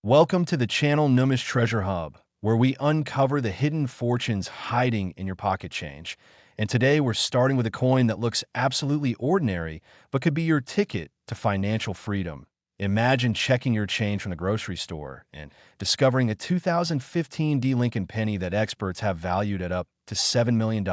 Welcome to the channel NUMIS Treasure Hub, where we uncover the hidden fortunes hiding in your pocket change. And today we're starting with a coin that looks absolutely ordinary, but could be your ticket to financial freedom. Imagine checking your change from the grocery store and discovering a 2015 D. Lincoln penny that experts have valued at up to $7 million.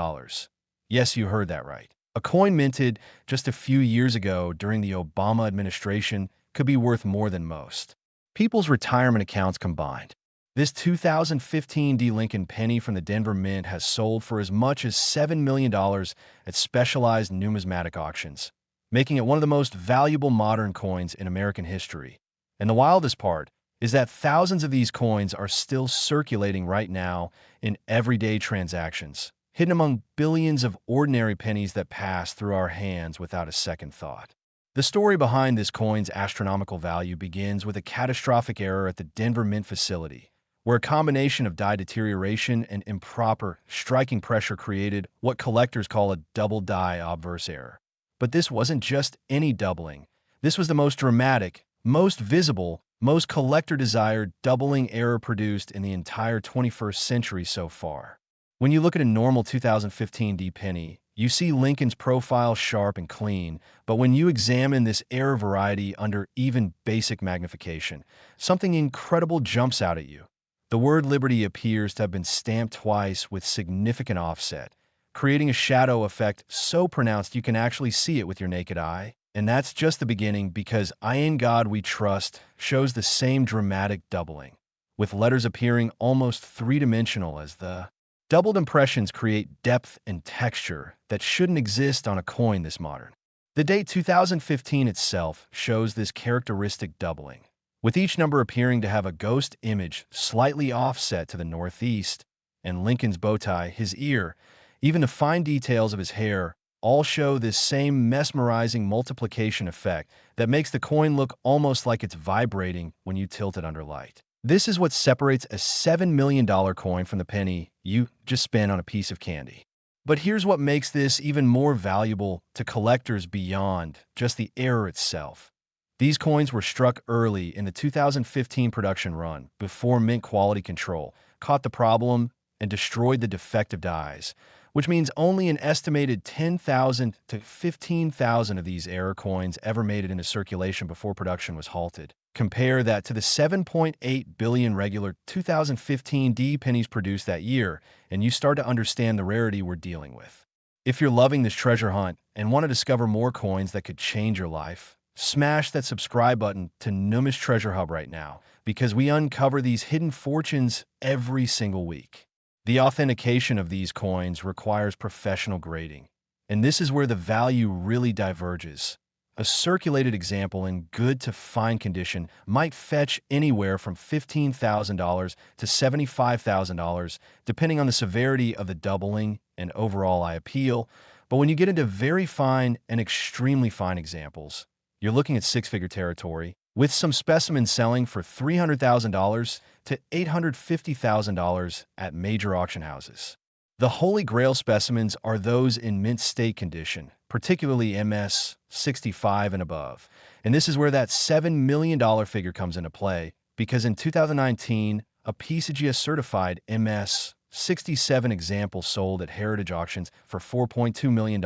Yes, you heard that right. A coin minted just a few years ago during the Obama administration could be worth more than most people's retirement accounts combined. This 2015 D. Lincoln penny from the Denver Mint has sold for as much as $7 million at specialized numismatic auctions, making it one of the most valuable modern coins in American history. And the wildest part is that thousands of these coins are still circulating right now in everyday transactions, hidden among billions of ordinary pennies that pass through our hands without a second thought. The story behind this coin's astronomical value begins with a catastrophic error at the Denver Mint facility, where a combination of die deterioration and improper striking pressure created what collectors call a double die obverse error. But this wasn't just any doubling. This was the most dramatic, most visible, most collector-desired doubling error produced in the entire 21st century so far. When you look at a normal 2015 D penny, you see Lincoln's profile sharp and clean, but when you examine this error variety under even basic magnification, something incredible jumps out at you. The word liberty appears to have been stamped twice with significant offset, creating a shadow effect so pronounced you can actually see it with your naked eye. And that's just the beginning, because I In God We Trust shows the same dramatic doubling, with letters appearing almost three-dimensional as the doubled impressions create depth and texture that shouldn't exist on a coin this modern. The date 2015 itself shows this characteristic doubling, with each number appearing to have a ghost image slightly offset to the northeast, and Lincoln's bow tie, his ear, even the fine details of his hair, all show this same mesmerizing multiplication effect that makes the coin look almost like it's vibrating when you tilt it under light. This is what separates a $7 million coin from the penny you just spent on a piece of candy. But here's what makes this even more valuable to collectors beyond just the error itself. These coins were struck early in the 2015 production run, before mint quality control caught the problem and destroyed the defective dies, which means only an estimated 10,000 to 15,000 of these error coins ever made it into circulation before production was halted. Compare that to the 7.8 billion regular 2015 D pennies produced that year, and you start to understand the rarity we're dealing with. If you're loving this treasure hunt and want to discover more coins that could change your life, smash that subscribe button to NUMIS Treasure Hub right now, because we uncover these hidden fortunes every single week. The authentication of these coins requires professional grading, and this is where the value really diverges. A circulated example in good to fine condition might fetch anywhere from $15,000 to $75,000, depending on the severity of the doubling and overall eye appeal. But when you get into very fine and extremely fine examples, you're looking at six-figure territory, with some specimens selling for $300,000 to $850,000 at major auction houses. The Holy Grail specimens are those in mint state condition, particularly MS 65 and above. And this is where that $7 million figure comes into play, because in 2019, a PCGS certified MS 67 example sold at Heritage Auctions for $4.2 million.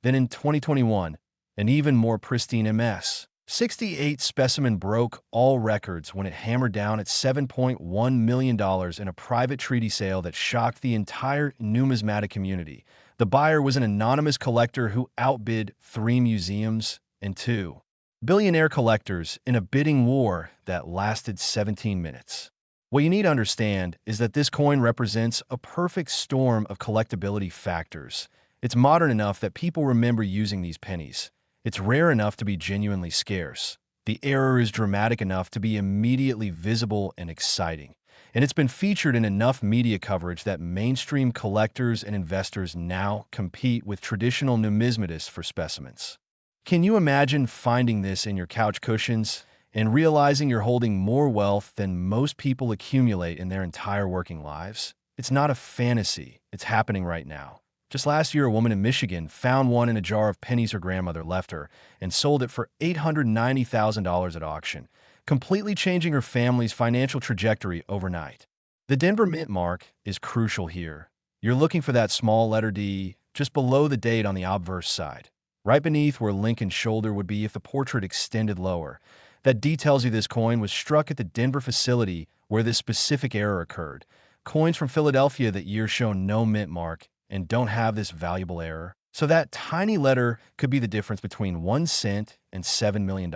Then in 2021, an even more pristine MS 68 specimen broke all records when it hammered down at $7.1 million in a private treaty sale that shocked the entire numismatic community. The buyer was an anonymous collector who outbid 3 museums and 2 billionaire collectors in a bidding war that lasted 17 minutes. What you need to understand is that this coin represents a perfect storm of collectability factors. It's modern enough that people remember using these pennies. It's rare enough to be genuinely scarce. The error is dramatic enough to be immediately visible and exciting. And it's been featured in enough media coverage that mainstream collectors and investors now compete with traditional numismatists for specimens. Can you imagine finding this in your couch cushions and realizing you're holding more wealth than most people accumulate in their entire working lives? It's not a fantasy. It's happening right now. Just last year, a woman in Michigan found one in a jar of pennies her grandmother left her and sold it for $890,000 at auction, completely changing her family's financial trajectory overnight. The Denver Mint mark is crucial here. You're looking for that small letter D just below the date on the obverse side, right beneath where Lincoln's shoulder would be if the portrait extended lower. That D tells you this coin was struck at the Denver facility where this specific error occurred. Coins from Philadelphia that year show no mint mark and don't have this valuable error. So that tiny letter could be the difference between 1 cent and $7 million.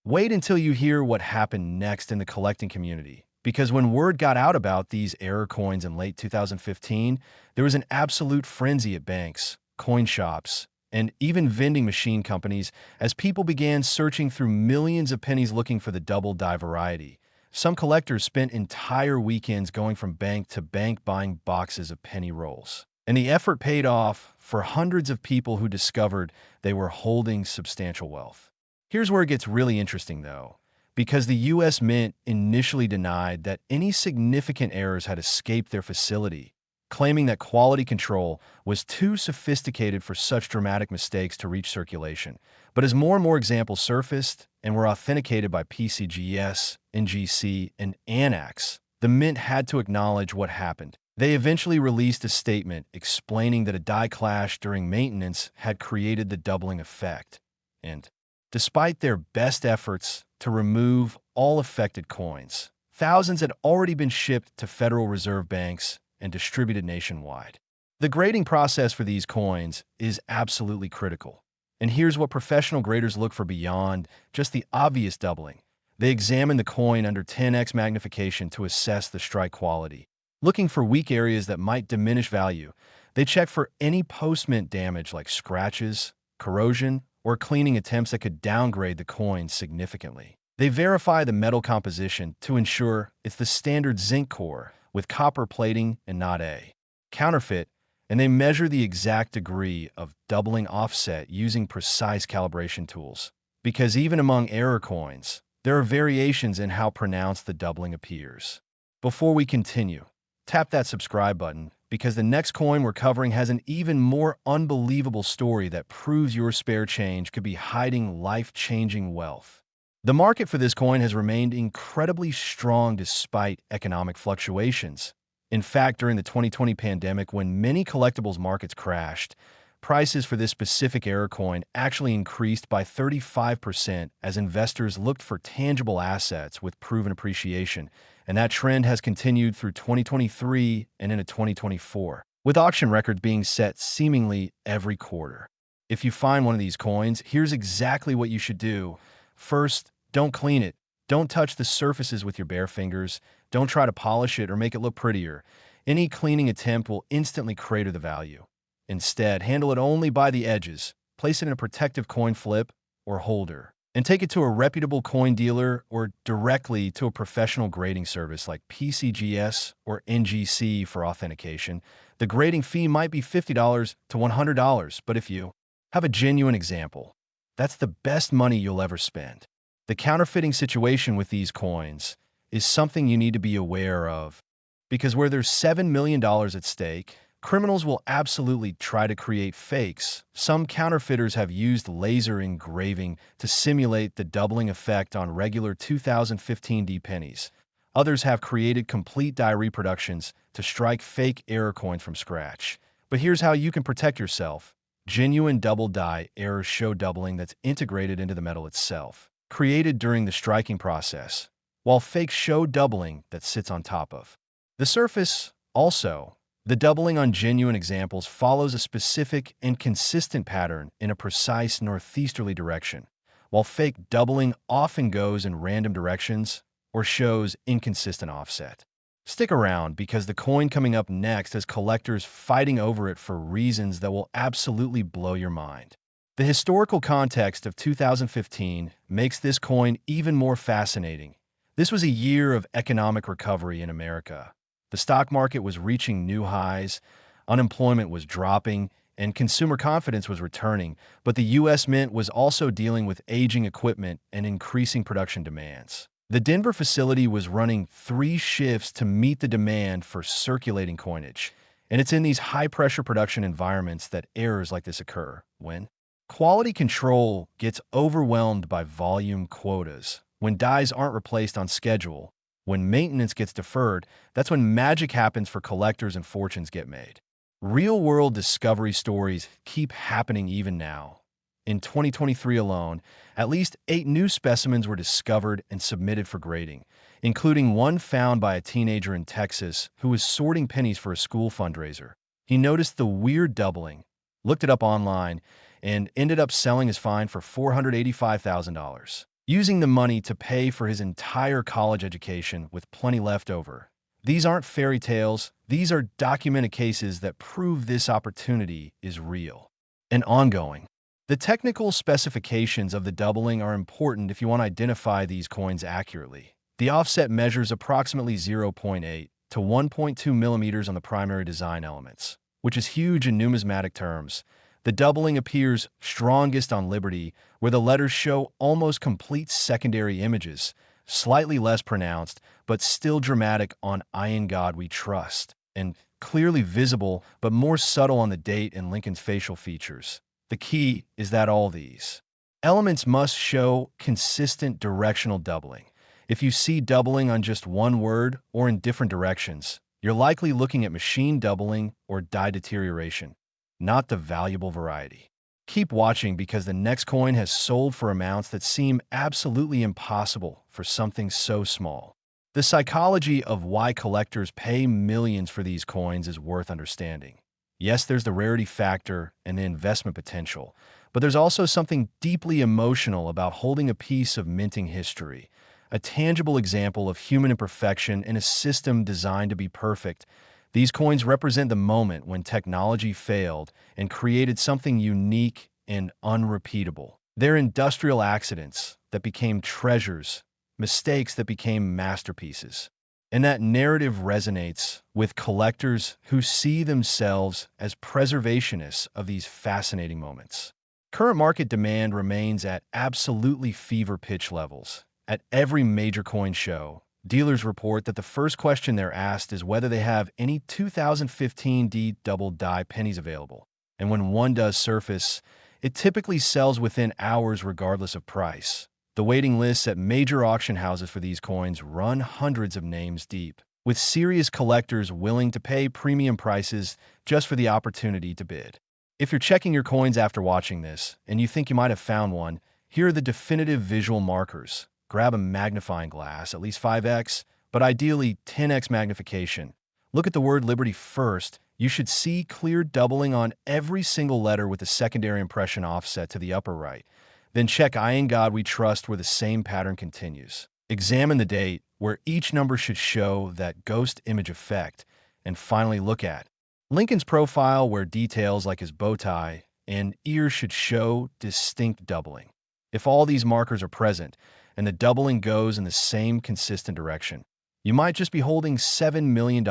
Wait until you hear what happened next in the collecting community, because when word got out about these error coins in late 2015, there was an absolute frenzy at banks, coin shops, and even vending machine companies as people began searching through millions of pennies looking for the double die variety. Some collectors spent entire weekends going from bank to bank buying boxes of penny rolls. And the effort paid off for hundreds of people who discovered they were holding substantial wealth. Here's where it gets really interesting, though, because the U.S. Mint initially denied that any significant errors had escaped their facility, claiming that quality control was too sophisticated for such dramatic mistakes to reach circulation. But as more and more examples surfaced and were authenticated by PCGS, NGC, and ANAX, the Mint had to acknowledge what happened. They eventually released a statement explaining that a die clash during maintenance had created the doubling effect. And despite their best efforts to remove all affected coins, thousands had already been shipped to Federal Reserve banks and distributed nationwide. The grading process for these coins is absolutely critical. And here's what professional graders look for beyond just the obvious doubling. They examine the coin under 10x magnification to assess the strike quality. Looking for weak areas that might diminish value, they check for any post-mint damage like scratches, corrosion, or cleaning attempts that could downgrade the coin significantly. They verify the metal composition to ensure it's the standard zinc core with copper plating and not a counterfeit, and they measure the exact degree of doubling offset using precise calibration tools. Because even among error coins, there are variations in how pronounced the doubling appears. Before we continue, tap that subscribe button because the next coin we're covering has an even more unbelievable story that proves your spare change could be hiding life-changing wealth. The market for this coin has remained incredibly strong despite economic fluctuations. In fact, during the 2020 pandemic, when many collectibles markets crashed, prices for this specific error coin actually increased by 35% as investors looked for tangible assets with proven appreciation, and that trend has continued through 2023 and into 2024, with auction records being set seemingly every quarter. If you find one of these coins, here's exactly what you should do. First, don't clean it. Don't touch the surfaces with your bare fingers. Don't try to polish it or make it look prettier. Any cleaning attempt will instantly crater the value. Instead, handle it only by the edges. Place it in a protective coin flip or holder, and take it to a reputable coin dealer or directly to a professional grading service like PCGS or NGC for authentication. The grading fee might be $50 to $100, but if you have a genuine example, that's the best money you'll ever spend. The counterfeiting situation with these coins is something you need to be aware of, because where there's $7 million at stake, criminals will absolutely try to create fakes. Some counterfeiters have used laser engraving to simulate the doubling effect on regular 2015 D pennies. Others have created complete die reproductions to strike fake error coins from scratch. But here's how you can protect yourself. Genuine double die errors show doubling that's integrated into the metal itself, created during the striking process, while fakes show doubling that sits on top of the surface. Also, the doubling on genuine examples follows a specific and consistent pattern in a precise northeasterly direction, while fake doubling often goes in random directions or shows inconsistent offset. Stick around because the coin coming up next has collectors fighting over it for reasons that will absolutely blow your mind. The historical context of 2015 makes this coin even more fascinating. This was a year of economic recovery in America. The stock market was reaching new highs, unemployment was dropping, and consumer confidence was returning, but the U.S. Mint was also dealing with aging equipment and increasing production demands. The Denver facility was running 3 shifts to meet the demand for circulating coinage, and it's in these high-pressure production environments that errors like this occur. When quality control gets overwhelmed by volume quotas, when dies aren't replaced on schedule, when maintenance gets deferred, that's when magic happens for collectors and fortunes get made. Real-world discovery stories keep happening even now. In 2023 alone, at least 8 new specimens were discovered and submitted for grading, including one found by a teenager in Texas who was sorting pennies for a school fundraiser. He noticed the weird doubling, looked it up online, and ended up selling his find for $485,000, using the money to pay for his entire college education with plenty left over. These aren't fairy tales, these are documented cases that prove this opportunity is real and ongoing. The technical specifications of the doubling are important if you want to identify these coins accurately. The offset measures approximately 0.8 to 1.2 millimeters on the primary design elements, which is huge in numismatic terms. The doubling appears strongest on Liberty, where the letters show almost complete secondary images, slightly less pronounced, but still dramatic on I in God We Trust, and clearly visible but more subtle on the date and Lincoln's facial features. The key is that all these elements must show consistent directional doubling. If you see doubling on just one word or in different directions, you're likely looking at machine doubling or die deterioration, not the valuable variety. Keep watching because the next coin has sold for amounts that seem absolutely impossible for something so small. The psychology of why collectors pay millions for these coins is worth understanding. Yes, there's the rarity factor and the investment potential, but there's also something deeply emotional about holding a piece of minting history, a tangible example of human imperfection in a system designed to be perfect. These coins represent the moment when technology failed and created something unique and unrepeatable. They're industrial accidents that became treasures, mistakes that became masterpieces. And that narrative resonates with collectors who see themselves as preservationists of these fascinating moments. Current market demand remains at absolutely fever pitch levels. At every major coin show, dealers report that the first question they're asked is whether they have any 2015 D double die pennies available. And when one does surface, it typically sells within hours regardless of price. The waiting lists at major auction houses for these coins run hundreds of names deep, with serious collectors willing to pay premium prices just for the opportunity to bid. If you're checking your coins after watching this, and you think you might have found one, here are the definitive visual markers. Grab a magnifying glass, at least 5x, but ideally 10x magnification. Look at the word Liberty first. You should see clear doubling on every single letter with the secondary impression offset to the upper right. Then check I in God We Trust where the same pattern continues. Examine the date where each number should show that ghost image effect. And finally look at Lincoln's profile where details like his bow tie and ears should show distinct doubling. If all these markers are present and the doubling goes in the same consistent direction, you might just be holding $7 million.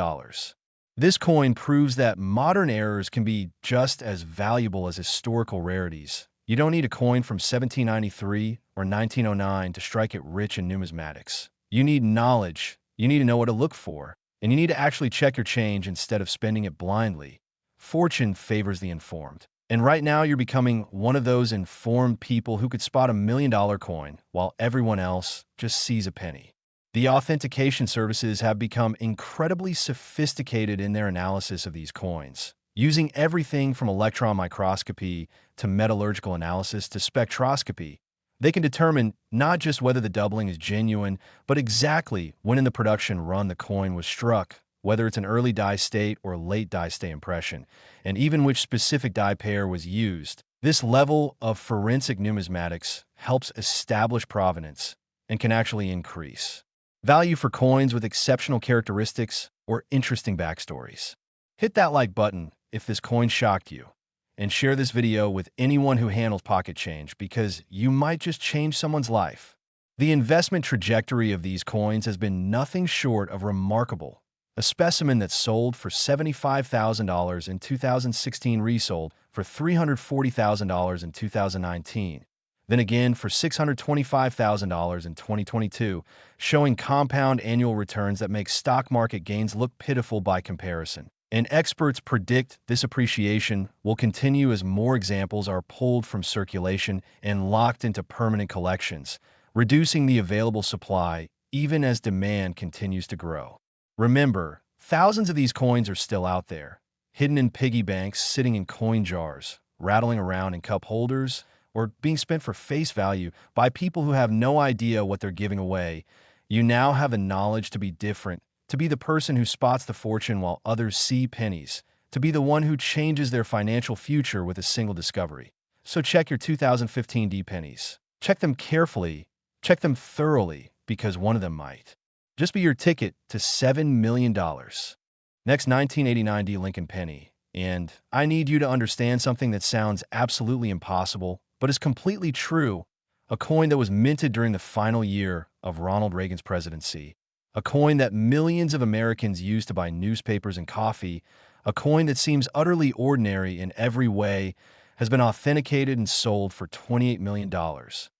This coin proves that modern errors can be just as valuable as historical rarities. You don't need a coin from 1793 or 1909 to strike it rich in numismatics. You need knowledge, you need to know what to look for, and you need to actually check your change instead of spending it blindly. Fortune favors the informed. And right now you're becoming one of those informed people who could spot $1 million coin while everyone else just sees a penny. The authentication services have become incredibly sophisticated in their analysis of these coins, using everything from electron microscopy to metallurgical analysis to spectroscopy. They can determine not just whether the doubling is genuine, but exactly when in the production run the coin was struck, whether it's an early die state or late die state impression, and even which specific die pair was used. This level of forensic numismatics helps establish provenance and can actually increase value for coins with exceptional characteristics or interesting backstories. Hit that like button if this coin shocked you, and share this video with anyone who handles pocket change because you might just change someone's life. The investment trajectory of these coins has been nothing short of remarkable. A specimen that sold for $75,000 in 2016 resold for $340,000 in 2019. Then again for $625,000 in 2022, showing compound annual returns that make stock market gains look pitiful by comparison. And experts predict this appreciation will continue as more examples are pulled from circulation and locked into permanent collections, reducing the available supply even as demand continues to grow. Remember, thousands of these coins are still out there, hidden in piggy banks, sitting in coin jars, rattling around in cup holders, or being spent for face value by people who have no idea what they're giving away. You now have the knowledge to be different, to be the person who spots the fortune while others see pennies, to be the one who changes their financial future with a single discovery. So check your 2015 D pennies. Check them carefully, check them thoroughly, because one of them might just be your ticket to $7 million. Next, 1989 D Lincoln penny. And I need you to understand something that sounds absolutely impossible, but is completely true. A coin that was minted during the final year of Ronald Reagan's presidency. A coin that millions of Americans used to buy newspapers and coffee. A coin that seems utterly ordinary in every way has been authenticated and sold for $28 million,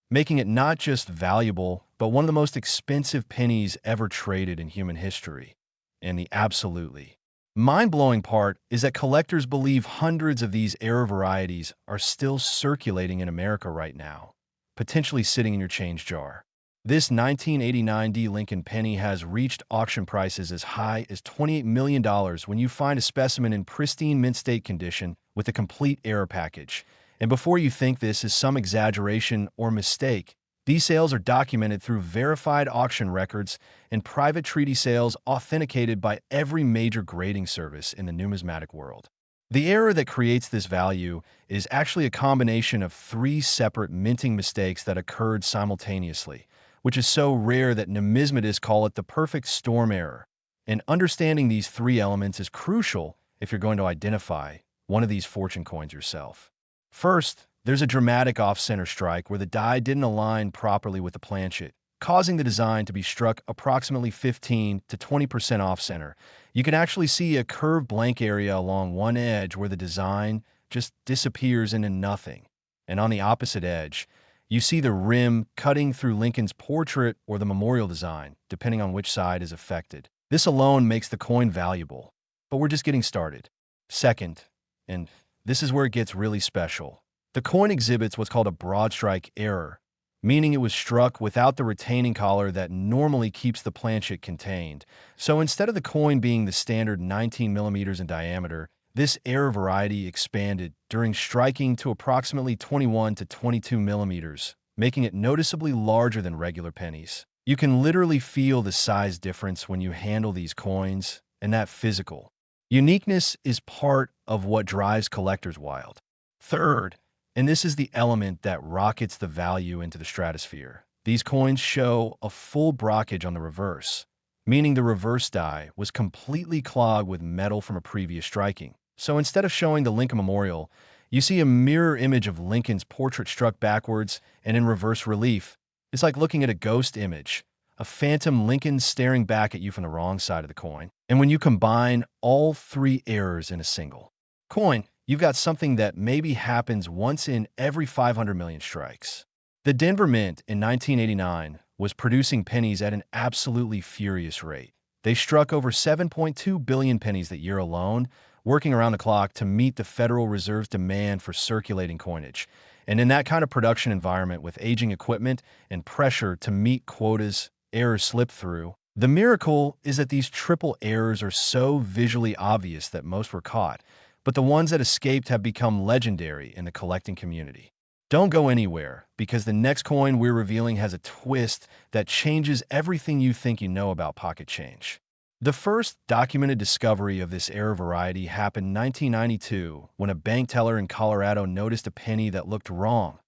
making it not just valuable, but one of the most expensive pennies ever traded in human history. And the absolutely mind-blowing part is that collectors believe hundreds of these error varieties are still circulating in America right now, potentially sitting in your change jar. This 1989 D Lincoln penny has reached auction prices as high as $28 million when you find a specimen in pristine mint state condition with a complete error package. And before you think this is some exaggeration or mistake, these sales are documented through verified auction records and private treaty sales authenticated by every major grading service in the numismatic world. The error that creates this value is actually a combination of three separate minting mistakes that occurred simultaneously, which is so rare that numismatists call it the perfect storm error. And understanding these three elements is crucial if you're going to identify one of these fortune coins yourself. First, there's a dramatic off-center strike where the die didn't align properly with the planchet, causing the design to be struck approximately 15 to 20% off-center. You can actually see a curved blank area along one edge where the design just disappears into nothing. And on the opposite edge, you see the rim cutting through Lincoln's portrait or the memorial design, depending on which side is affected. This alone makes the coin valuable, but we're just getting started. Second, and this is where it gets really special, the coin exhibits what's called a broad strike error, meaning it was struck without the retaining collar that normally keeps the planchet contained. So instead of the coin being the standard 19 millimeters in diameter, this error variety expanded during striking to approximately 21 to 22 millimeters, making it noticeably larger than regular pennies. You can literally feel the size difference when you handle these coins, and that physical uniqueness is part of what drives collectors wild. Third, and this is the element that rockets the value into the stratosphere, these coins show a full brockage on the reverse, meaning the reverse die was completely clogged with metal from a previous striking. So instead of showing the Lincoln Memorial, you see a mirror image of Lincoln's portrait struck backwards and in reverse relief. It's like looking at a ghost image, a phantom Lincoln staring back at you from the wrong side of the coin. And when you combine all three errors in a single coin, you've got something that maybe happens once in every 500 million strikes. The Denver Mint in 1989 was producing pennies at an absolutely furious rate. They struck over 7.2 billion pennies that year alone, working around the clock to meet the Federal Reserve's demand for circulating coinage. And in that kind of production environment with aging equipment and pressure to meet quotas, errors slip through. The miracle is that these triple errors are so visually obvious that most were caught, but the ones that escaped have become legendary in the collecting community. Don't go anywhere, because the next coin we're revealing has a twist that changes everything you think you know about pocket change. The first documented discovery of this error variety happened in 1992 when a bank teller in Colorado noticed a penny that looked wrong.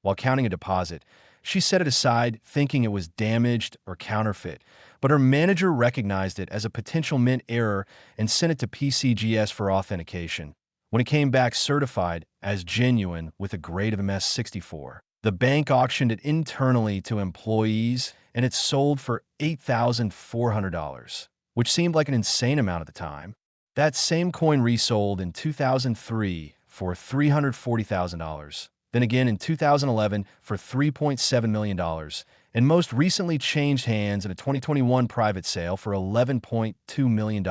While counting a deposit, she set it aside thinking it was damaged or counterfeit, but her manager recognized it as a potential mint error and sent it to PCGS for authentication. When it came back certified as genuine with a grade of MS-64, the bank auctioned it internally to employees and it sold for $8,400, which seemed like an insane amount at the time. That same coin resold in 2003 for $340,000, then again in 2011 for $3.7 million, and most recently changed hands in a 2021 private sale for $11.2 million,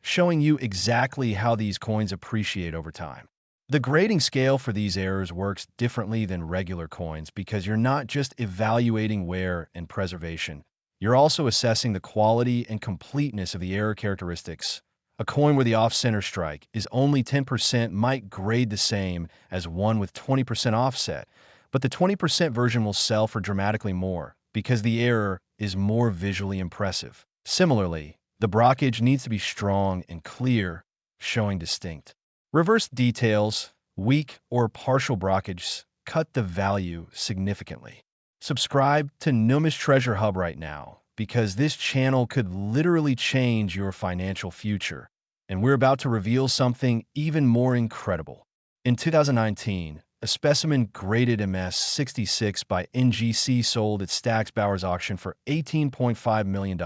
showing you exactly how these coins appreciate over time. The grading scale for these errors works differently than regular coins because you're not just evaluating wear and preservation. You're also assessing the quality and completeness of the error characteristics. A coin where the off-center strike is only 10% might grade the same as one with 20% offset, but the 20% version will sell for dramatically more because the error is more visually impressive. Similarly, the blockage needs to be strong and clear, showing distinct. Reverse details, weak or partial blockage cut the value significantly. Subscribe to NUMIS Treasure Hub right now because this channel could literally change your financial future. And we're about to reveal something even more incredible. In 2019, a specimen graded MS-66 by NGC sold at Stack's Bowers auction for $18.5 million.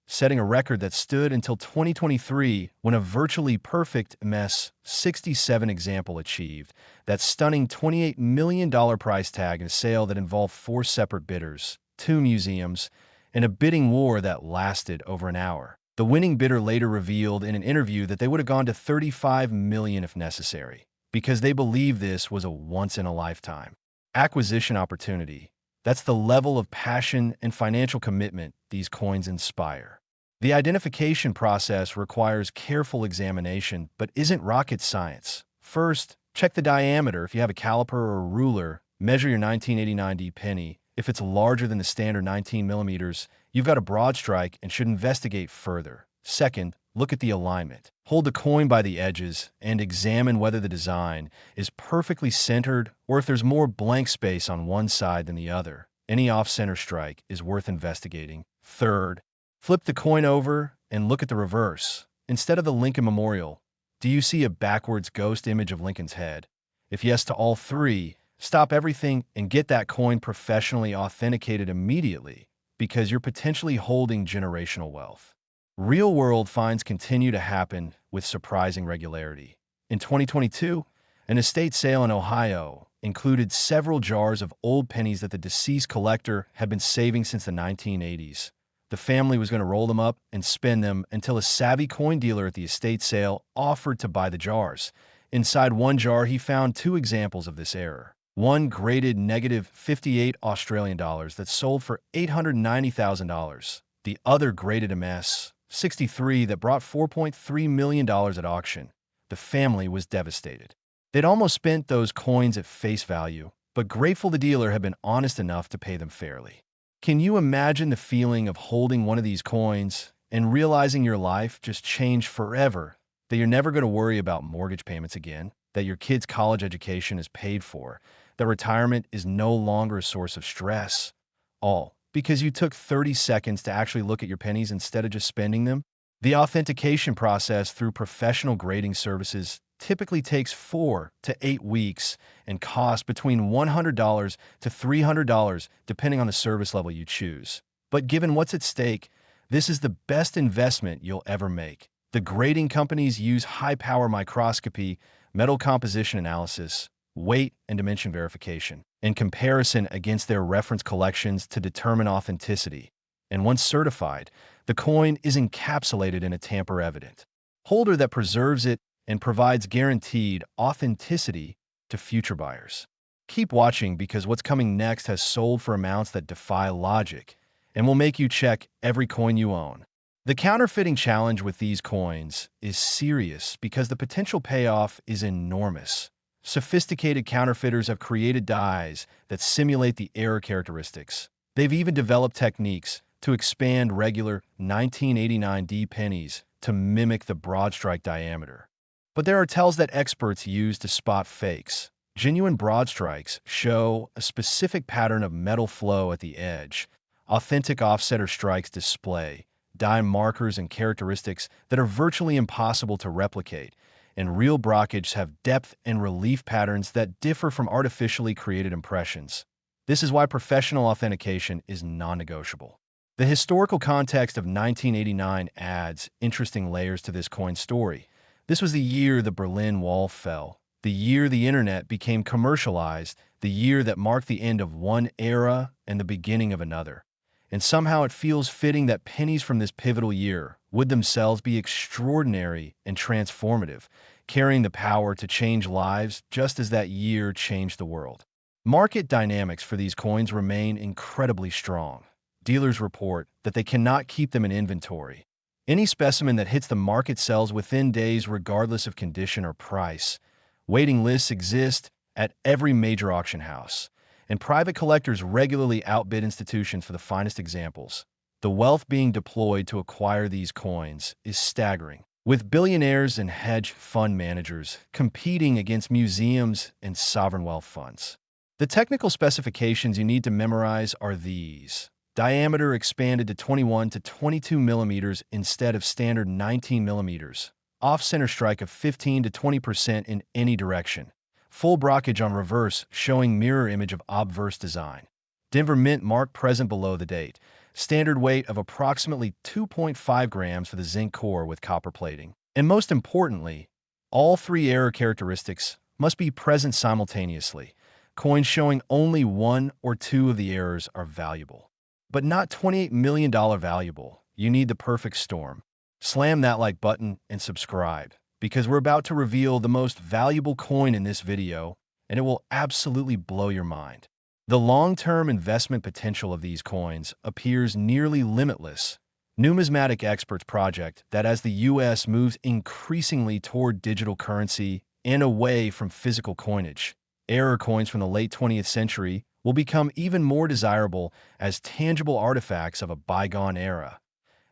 Setting a record that stood until 2023 when a virtually perfect MS-67 example achieved that stunning $28 million price tag in a sale that involved 4 separate bidders, 2 museums, and a bidding war that lasted over an hour. The winning bidder later revealed in an interview that they would have gone to $35 million if necessary, because they believe this was a once-in-a-lifetime acquisition opportunity. That's the level of passion and financial commitment these coins inspire. The identification process requires careful examination, but isn't rocket science. First, check the diameter. If you have a caliper or a ruler, measure your 1989D penny. If it's larger than the standard 19 millimeters, you've got a broad strike and should investigate further. Second, look at the alignment. Hold the coin by the edges and examine whether the design is perfectly centered or if there's more blank space on one side than the other. Any off-center strike is worth investigating. Third, flip the coin over and look at the reverse. Instead of the Lincoln Memorial, do you see a backwards ghost image of Lincoln's head? If yes to all three, stop everything and get that coin professionally authenticated immediately because you're potentially holding generational wealth. Real-world finds continue to happen with surprising regularity. In 2022, an estate sale in Ohio included several jars of old pennies that the deceased collector had been saving since the 1980s. The family was going to roll them up and spend them until a savvy coin dealer at the estate sale offered to buy the jars. Inside one jar, he found 2 examples of this error. One graded negative 58 Australian dollars that sold for $890,000. The other graded MS-63 that brought $4.3 million at auction. The family was devastated. They'd almost spent those coins at face value, but grateful the dealer had been honest enough to pay them fairly. Can you imagine the feeling of holding one of these coins and realizing your life just changed forever, that you're never going to worry about mortgage payments again, that your kid's college education is paid for, that retirement is no longer a source of stress, all because you took 30 seconds to actually look at your pennies instead of just spending them? The authentication process through professional grading services typically takes 4 to 8 weeks and costs between $100 to $300 depending on the service level you choose. But given what's at stake, this is the best investment you'll ever make. The grading companies use high-power microscopy, metal composition analysis, weight and dimension verification, and comparison against their reference collections to determine authenticity. And once certified, the coin is encapsulated in a tamper-evident holder that preserves it and provides guaranteed authenticity to future buyers. Keep watching because what's coming next has sold for amounts that defy logic and will make you check every coin you own. The counterfeiting challenge with these coins is serious because the potential payoff is enormous. Sophisticated counterfeiters have created dies that simulate the error characteristics. They've even developed techniques to expand regular 1989D pennies to mimic the broad strike diameter. But there are tells that experts use to spot fakes. Genuine broad strikes show a specific pattern of metal flow at the edge. Authentic offsetter strikes display die markers and characteristics that are virtually impossible to replicate, and real brockages have depth and relief patterns that differ from artificially created impressions. This is why professional authentication is non-negotiable. The historical context of 1989 adds interesting layers to this coin story. This was the year the Berlin Wall fell, the year the internet became commercialized, the year that marked the end of one era and the beginning of another. and somehow it feels fitting that pennies from this pivotal year would themselves be extraordinary and transformative, carrying the power to change lives just as that year changed the world. Market dynamics for these coins remain incredibly strong. Dealers report that they cannot keep them in inventory. Any specimen that hits the market sells within days regardless of condition or price. Waiting lists exist at every major auction house, and private collectors regularly outbid institutions for the finest examples. The wealth being deployed to acquire these coins is staggering, with billionaires and hedge fund managers competing against museums and sovereign wealth funds. The technical specifications you need to memorize are these. Diameter expanded to 21 to 22 millimeters instead of standard 19 millimeters. Off-center strike of 15 to 20% in any direction. Full brockage on reverse showing mirror image of obverse design. Denver Mint mark present below the date. Standard weight of approximately 2.5 grams for the zinc core with copper plating. And most importantly, all three error characteristics must be present simultaneously. Coins showing only one or two of the errors are valuable. But not $28 million valuable. You need the perfect storm. Slam that like button and subscribe, because we're about to reveal the most valuable coin in this video, and it will absolutely blow your mind. The long-term investment potential of these coins appears nearly limitless. Numismatic experts project that as the U.S. moves increasingly toward digital currency and away from physical coinage, error coins from the late 20th century will become even more desirable as tangible artifacts of a bygone era.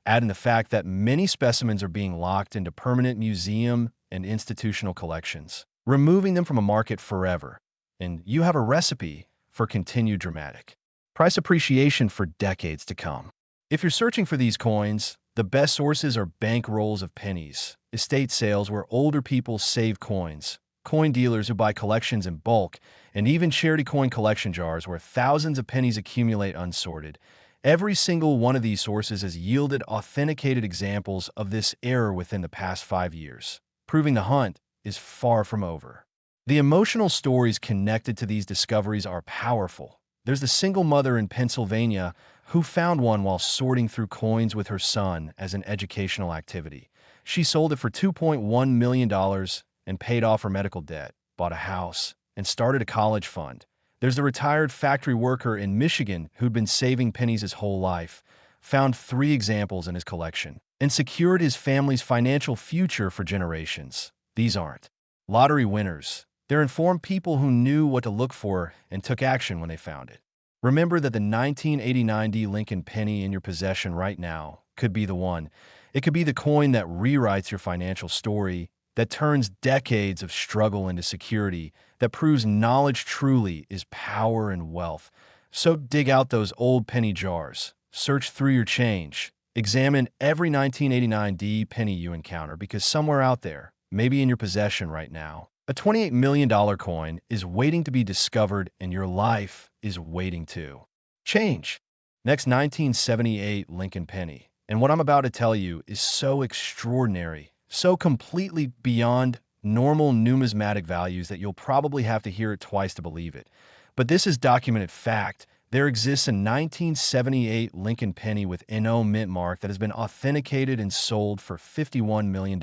Add in the fact that many specimens are being locked into permanent museum and institutional collections, removing them from a market forever, and you have a recipe for continued dramatic price appreciation for decades to come. If you're searching for these coins, the best sources are bank rolls of pennies, estate sales where older people save coins, coin dealers who buy collections in bulk, and even charity coin collection jars where thousands of pennies accumulate unsorted. Every single one of these sources has yielded authenticated examples of this error within the past 5 years, proving the hunt is far from over. The emotional stories connected to these discoveries are powerful. There's the single mother in Pennsylvania who found one while sorting through coins with her son as an educational activity. She sold it for $2.1 million and paid off her medical debt, bought a house, and started a college fund. There's the retired factory worker in Michigan who'd been saving pennies his whole life, found 3 examples in his collection, and secured his family's financial future for generations. These aren't lottery winners. They're informed people who knew what to look for and took action when they found it. Remember that the 1989 D Lincoln penny in your possession right now could be the one. It could be the coin that rewrites your financial story, that turns decades of struggle into security, that proves knowledge truly is power and wealth. So dig out those old penny jars, search through your change, examine every 1989 D penny you encounter, because somewhere out there, maybe in your possession right now, a $28 million coin is waiting to be discovered and your life is waiting to change. Next, 1978 Lincoln penny. And what I'm about to tell you is so extraordinary, so completely beyond normal numismatic values that you'll probably have to hear it twice to believe it. But this is documented fact. There exists a 1978 Lincoln penny with NO mint mark that has been authenticated and sold for $51 million,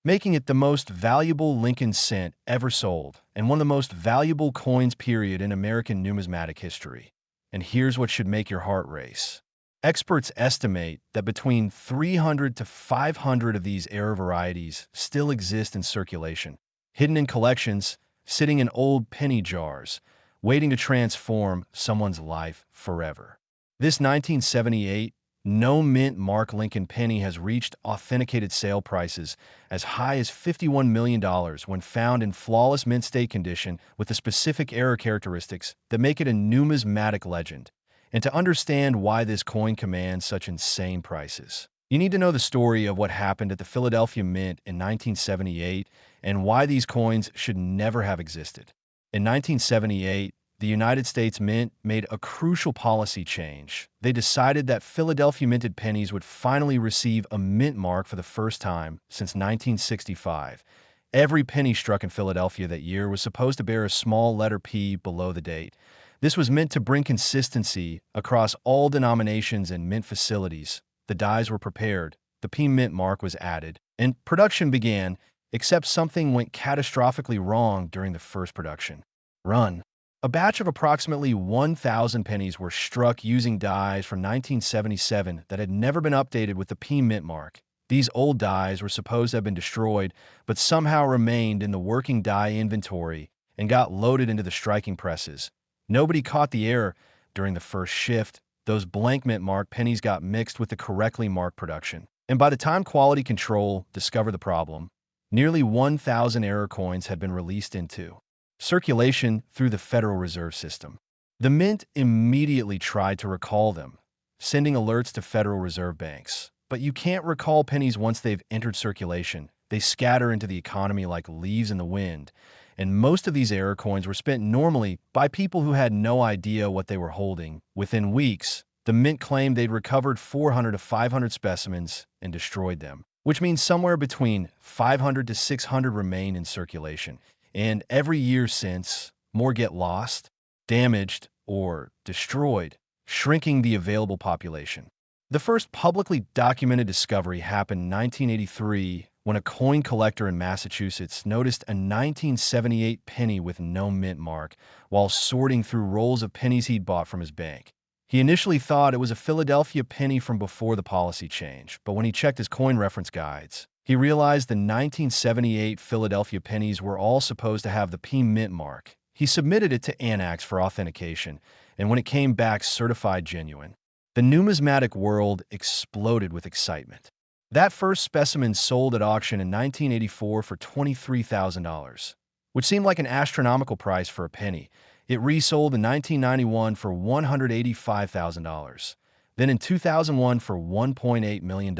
making it the most valuable Lincoln cent ever sold and one of the most valuable coins period in American numismatic history. And here's what should make your heart race. Experts estimate that between 300 to 500 of these error varieties still exist in circulation, hidden in collections, sitting in old penny jars, waiting to transform someone's life forever. This 1978 no mint mark Lincoln penny has reached authenticated sale prices as high as $51 million when found in flawless mint state condition with the specific error characteristics that make it a numismatic legend. And to understand why this coin commands such insane prices, you need to know the story of what happened at the Philadelphia Mint in 1978 and why these coins should never have existed. In 1978, the United States Mint made a crucial policy change. They decided that Philadelphia minted pennies would finally receive a mint mark for the first time since 1965. Every penny struck in Philadelphia that year was supposed to bear a small letter P below the date. This was meant to bring consistency across all denominations and mint facilities. The dies were prepared, the P mint mark was added, and production began, except something went catastrophically wrong during the first production run. A batch of approximately 1,000 pennies were struck using dies from 1977 that had never been updated with the P mint mark. These old dies were supposed to have been destroyed, but somehow remained in the working die inventory and got loaded into the striking presses. Nobody caught the error during the first shift. Those blank mint mark pennies got mixed with the correctly marked production. And by the time quality control discovered the problem, nearly 1,000 error coins had been released into circulation through the Federal Reserve System. The Mint immediately tried to recall them, sending alerts to Federal Reserve banks. But you can't recall pennies once they've entered circulation. They scatter into the economy like leaves in the wind, and most of these error coins were spent normally by people who had no idea what they were holding. Within weeks, the Mint claimed they'd recovered 400 to 500 specimens and destroyed them, which means somewhere between 500 to 600 remain in circulation. And every year since, more get lost, damaged, or destroyed, shrinking the available population. The first publicly documented discovery happened in 1983 when a coin collector in Massachusetts noticed a 1978 penny with no mint mark while sorting through rolls of pennies he'd bought from his bank. He initially thought it was a Philadelphia penny from before the policy change, but when he checked his coin reference guides, he realized the 1978 Philadelphia pennies were all supposed to have the P mint mark. He submitted it to Annax for authentication, and when it came back certified genuine, the numismatic world exploded with excitement. That first specimen sold at auction in 1984 for $23,000, which seemed like an astronomical price for a penny. It resold in 1991 for $185,000, then in 2001 for $1.8 million,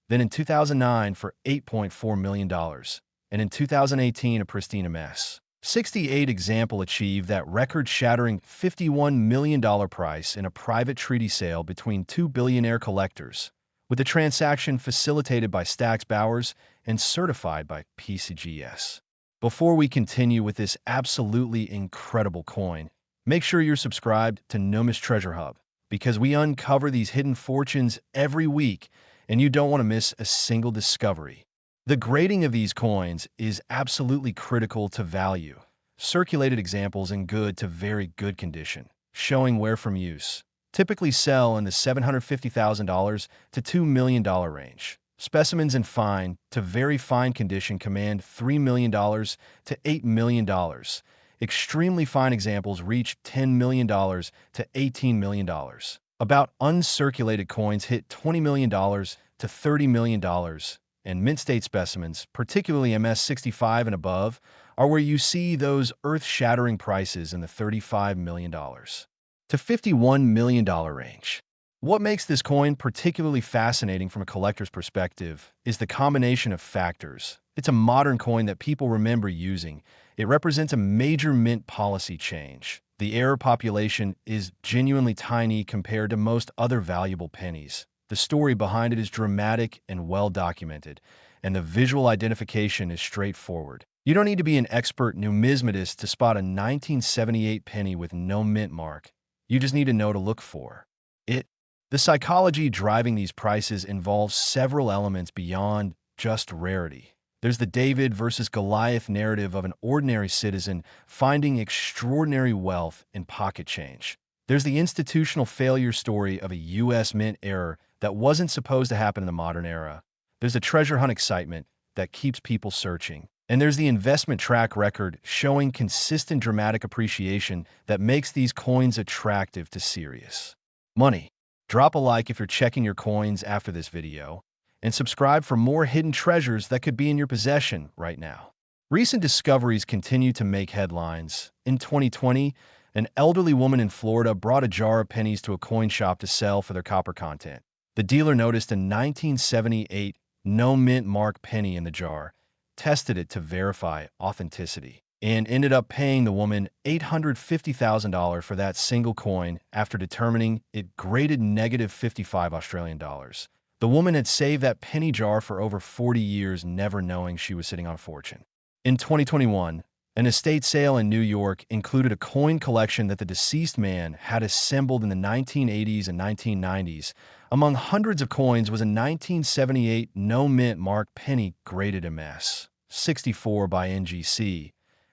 then in 2009 for $8.4 million, and in 2018 a pristine mess. 68 example achieved that record-shattering $51 million price in a private treaty sale between two billionaire collectors, with the transaction facilitated by Stax Bowers and certified by PCGS. Before we continue with this absolutely incredible coin, make sure you're subscribed to NUMIS Treasure Hub, because we uncover these hidden fortunes every week, and you don't want to miss a single discovery. The grading of these coins is absolutely critical to value. Circulated examples in good to very good condition, showing wear from use, typically sell in the $750,000 to $2 million range. Specimens in fine to very fine condition command $3 million to $8 million. Extremely fine examples reach $10 million to $18 million. About uncirculated coins hit $20 million to $30 million. And mint state specimens, particularly MS65 and above, are where you see those earth-shattering prices in the $35 million to $51 million range. What makes this coin particularly fascinating from a collector's perspective is the combination of factors. It's a modern coin that people remember using. It represents a major mint policy change. The error population is genuinely tiny compared to most other valuable pennies. The story behind it is dramatic and well documented, and the visual identification is straightforward. You don't need to be an expert numismatist to spot a 1978 penny with no mint mark. You just need to know to look for it. The psychology driving these prices involves several elements beyond just rarity. There's the David versus Goliath narrative of an ordinary citizen finding extraordinary wealth in pocket change. There's the institutional failure story of a U.S. mint error that wasn't supposed to happen in the modern era. There's a treasure hunt excitement that keeps people searching. And there's the investment track record showing consistent dramatic appreciation that makes these coins attractive to serious money. Drop a like if you're checking your coins after this video, and subscribe for more hidden treasures that could be in your possession right now. Recent discoveries continue to make headlines. In 2020, an elderly woman in Florida brought a jar of pennies to a coin shop to sell for their copper content. The dealer noticed a 1978 no mint mark penny in the jar, tested it to verify authenticity, and ended up paying the woman $850,000 for that single coin after determining it graded negative 55 Australian dollars. The woman had saved that penny jar for over 40 years, never knowing she was sitting on a fortune. In 2021, An estate sale in New York included a coin collection that the deceased man had assembled in the 1980s and 1990s. Among hundreds of coins was a 1978 no-mint mark penny graded MS 64 by NGC.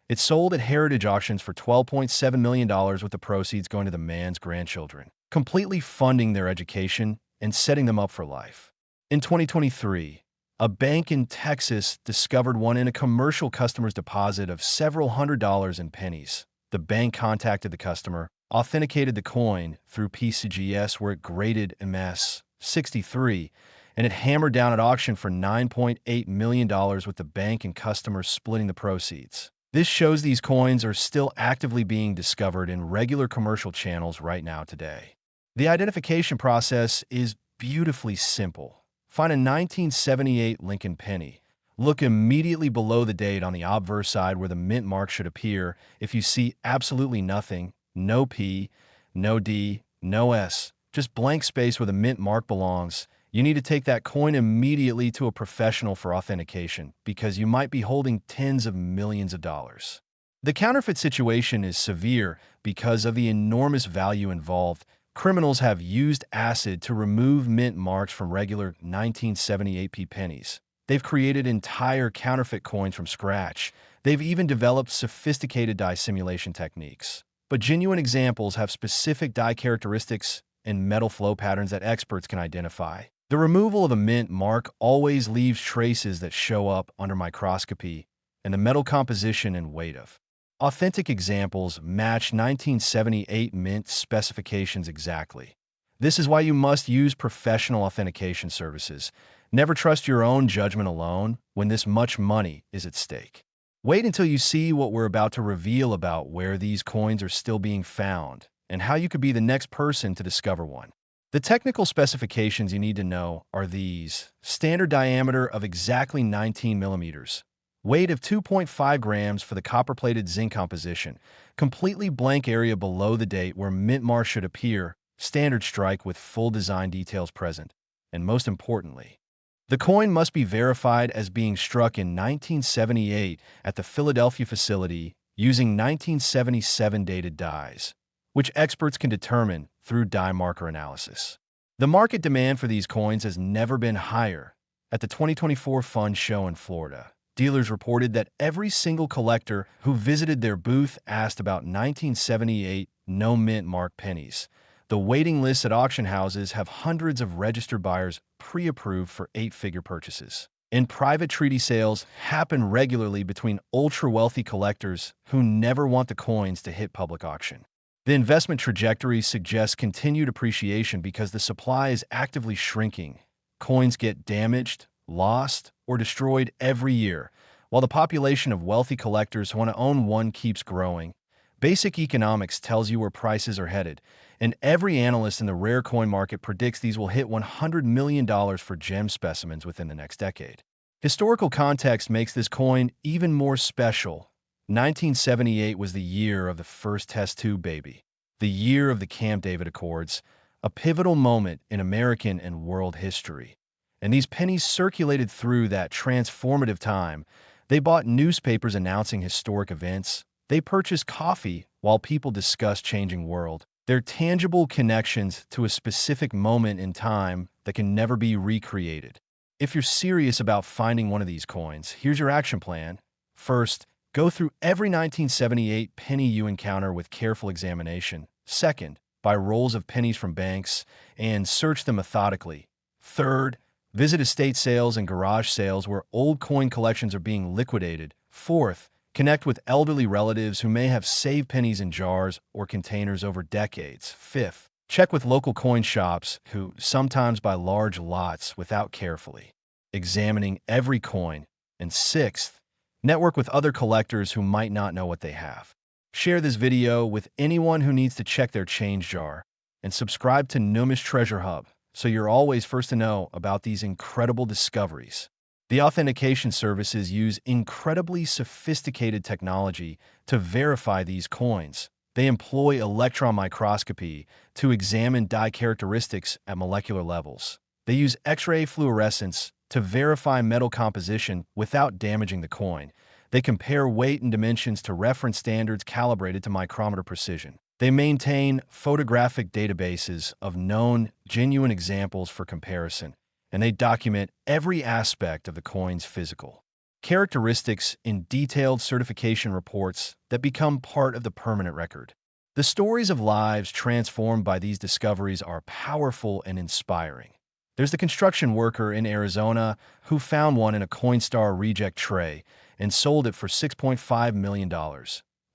It sold at heritage auctions for $12.7 million, with the proceeds going to the man's grandchildren, completely funding their education and setting them up for life. In 2023, a bank in Texas discovered one in a commercial customer's deposit of several $100s in pennies. The bank contacted the customer, authenticated the coin through PCGS where it graded MS 63, and it hammered down at auction for $9.8 million, with the bank and customers splitting the proceeds. This shows these coins are still actively being discovered in regular commercial channels right now today. The identification process is beautifully simple. Find a 1978 Lincoln penny. Look immediately below the date on the obverse side where the mint mark should appear. If you see absolutely nothing, no P, no D, no S, just blank space where the mint mark belongs, you need to take that coin immediately to a professional for authentication because you might be holding tens of millions of dollars. The counterfeit situation is severe because of the enormous value involved. Criminals have used acid to remove mint marks from regular 1978 p pennies. They've created entire counterfeit coins from scratch. They've even developed sophisticated die simulation techniques. But genuine examples have specific die characteristics and metal flow patterns that experts can identify. The removal of a mint mark always leaves traces that show up under microscopy, and the metal composition and weight of authentic examples match 1978 mint specifications exactly. This is why you must use professional authentication services. Never trust your own judgment alone when this much money is at stake. Wait until you see what we're about to reveal about where these coins are still being found and how you could be the next person to discover one. The technical specifications you need to know are these: standard diameter of exactly 19 millimeters, weight of 2.5 grams for the copper-plated zinc composition, completely blank area below the date where mint mark should appear, standard strike with full design details present, and most importantly, the coin must be verified as being struck in 1978 at the Philadelphia facility using 1977 dated dies, which experts can determine through die marker analysis. The market demand for these coins has never been higher. At the 2024 Fund Show in Florida, dealers reported that every single collector who visited their booth asked about 1978 no-mint mark pennies. The waiting lists at auction houses have hundreds of registered buyers pre-approved for 8-figure purchases. And private treaty sales happen regularly between ultra-wealthy collectors who never want the coins to hit public auction. The investment trajectory suggests continued appreciation because the supply is actively shrinking. Coins get damaged, lost, or destroyed every year, while the population of wealthy collectors who want to own one keeps growing. Basic economics tells you where prices are headed, and every analyst in the rare coin market predicts these will hit $100 million for gem specimens within the next decade. Historical context makes this coin even more special. 1978 was the year of the first test tube baby, the year of the Camp David Accords, a pivotal moment in American and world history. And these pennies circulated through that transformative time. They bought newspapers announcing historic events. They purchased coffee while people discussed changing world. They're tangible connections to a specific moment in time that can never be recreated. If you're serious about finding one of these coins, here's your action plan. First, go through every 1978 penny you encounter with careful examination. Second, buy rolls of pennies from banks and search them methodically. Third, visit estate sales and garage sales where old coin collections are being liquidated. Fourth, connect with elderly relatives who may have saved pennies in jars or containers over decades. Fifth, check with local coin shops who sometimes buy large lots without carefully examining every coin. And sixth, network with other collectors who might not know what they have. Share this video with anyone who needs to check their change jar, and subscribe to NUMIS Treasure Hub so you're always first to know about these incredible discoveries. The authentication services use incredibly sophisticated technology to verify these coins. They employ electron microscopy to examine die characteristics at molecular levels. They use X-ray fluorescence to verify metal composition without damaging the coin. They compare weight and dimensions to reference standards calibrated to micrometer precision. They maintain photographic databases of known, genuine examples for comparison, and they document every aspect of the coin's physical characteristics in detailed certification reports that become part of the permanent record. The stories of lives transformed by these discoveries are powerful and inspiring. There's the construction worker in Arizona who found one in a Coinstar reject tray and sold it for $6.5 million,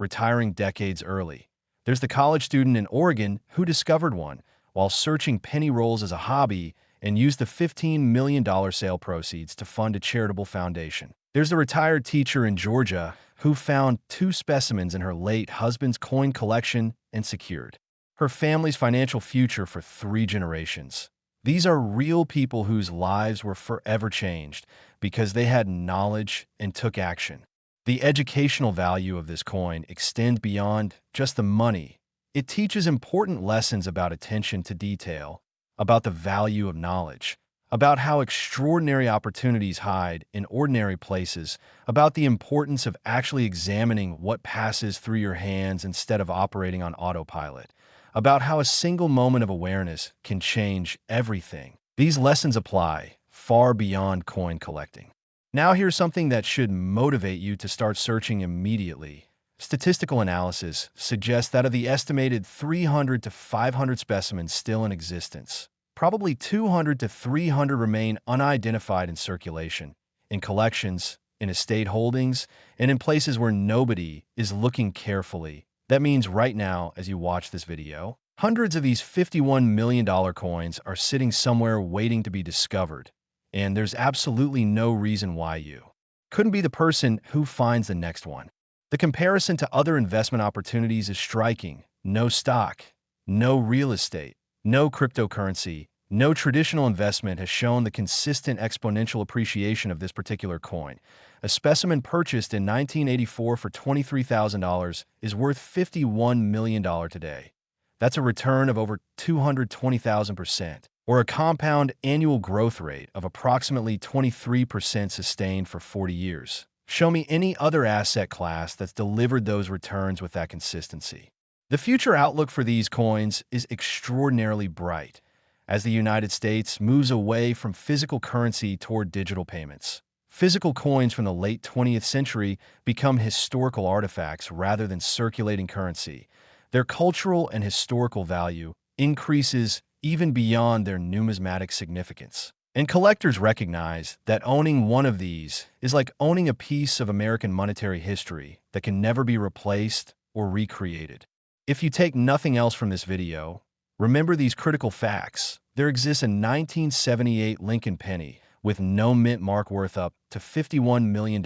retiring decades early. There's the college student in Oregon who discovered one while searching penny rolls as a hobby and used the $15 million sale proceeds to fund a charitable foundation. There's the retired teacher in Georgia who found 2 specimens in her late husband's coin collection and secured her family's financial future for 3 generations. These are real people whose lives were forever changed because they had knowledge and took action. The educational value of this coin extends beyond just the money. It teaches important lessons about attention to detail, about the value of knowledge, about how extraordinary opportunities hide in ordinary places, about the importance of actually examining what passes through your hands instead of operating on autopilot, about how a single moment of awareness can change everything. These lessons apply far beyond coin collecting. Now here's something that should motivate you to start searching immediately. Statistical analysis suggests that of the estimated 300 to 500 specimens still in existence, probably 200 to 300 remain unidentified in circulation, in collections, in estate holdings, and in places where nobody is looking carefully. That means right now, as you watch this video, hundreds of these $51 million coins are sitting somewhere waiting to be discovered, and there's absolutely no reason why you couldn't be the person who finds the next one. The comparison to other investment opportunities is striking. No stock, no real estate, no cryptocurrency, no traditional investment has shown the consistent exponential appreciation of this particular coin. A specimen purchased in 1984 for $23,000 is worth $51 million today. That's a return of over 220,000%, or a compound annual growth rate of approximately 23% sustained for 40 years. Show me any other asset class that's delivered those returns with that consistency. The future outlook for these coins is extraordinarily bright as the United States moves away from physical currency toward digital payments. Physical coins from the late 20th century become historical artifacts rather than circulating currency. Their cultural and historical value increases even beyond their numismatic significance. And collectors recognize that owning one of these is like owning a piece of American monetary history that can never be replaced or recreated. If you take nothing else from this video, remember these critical facts. There exists a 1978 Lincoln penny with no mint mark worth up to $51 million.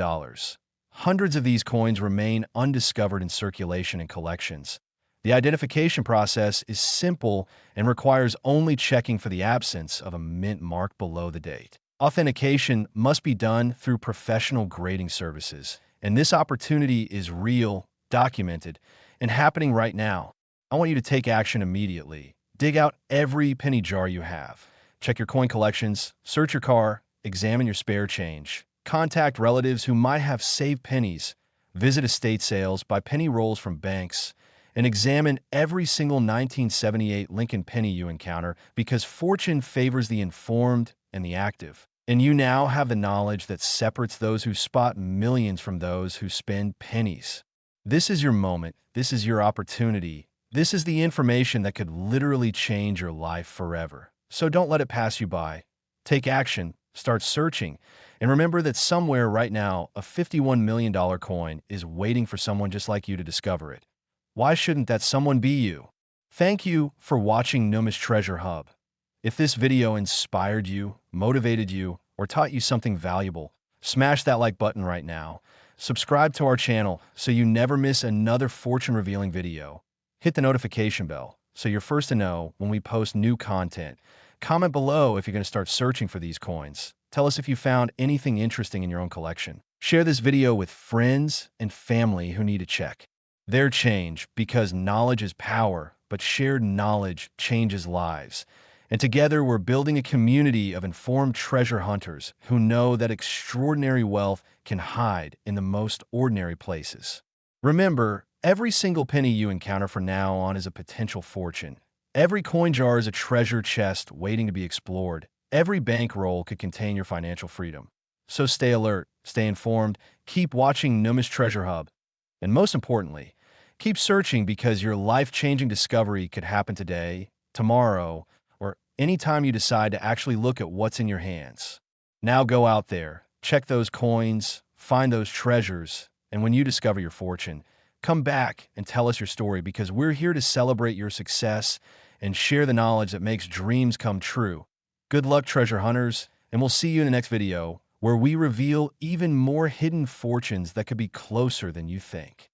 Hundreds of these coins remain undiscovered in circulation and collections. The identification process is simple and requires only checking for the absence of a mint mark below the date. Authentication must be done through professional grading services, and this opportunity is real, documented, and happening right now. I want you to take action immediately. Dig out every penny jar you have. Check your coin collections, search your car, examine your spare change. Contact relatives who might have saved pennies. Visit estate sales, buy penny rolls from banks, and examine every single 1978 Lincoln penny you encounter because fortune favors the informed and the active. And you now have the knowledge that separates those who spot millions from those who spend pennies. This is your moment. This is your opportunity. This is the information that could literally change your life forever. So don't let it pass you by. Take action, start searching, and remember that somewhere right now, a $51 million coin is waiting for someone just like you to discover it. Why shouldn't that someone be you? Thank you for watching NUMIS Treasure Hub. If this video inspired you, motivated you, or taught you something valuable, smash that like button right now. Subscribe to our channel so you never miss another fortune-revealing video. Hit the notification bell so you're first to know when we post new content. Comment below if you're going to start searching for these coins. Tell us if you found anything interesting in your own collection. Share this video with friends and family who need a check their change, because knowledge is power, but shared knowledge changes lives. And together, we're building a community of informed treasure hunters who know that extraordinary wealth can hide in the most ordinary places. Remember, every single penny you encounter from now on is a potential fortune. Every coin jar is a treasure chest waiting to be explored. Every bankroll could contain your financial freedom. So stay alert, stay informed, keep watching NUMIS Treasure Hub, and most importantly, keep searching because your life-changing discovery could happen today, tomorrow, or anytime you decide to actually look at what's in your hands. Now go out there, check those coins, find those treasures, and when you discover your fortune, come back and tell us your story because we're here to celebrate your success and share the knowledge that makes dreams come true. Good luck, treasure hunters, and we'll see you in the next video where we reveal even more hidden fortunes that could be closer than you think.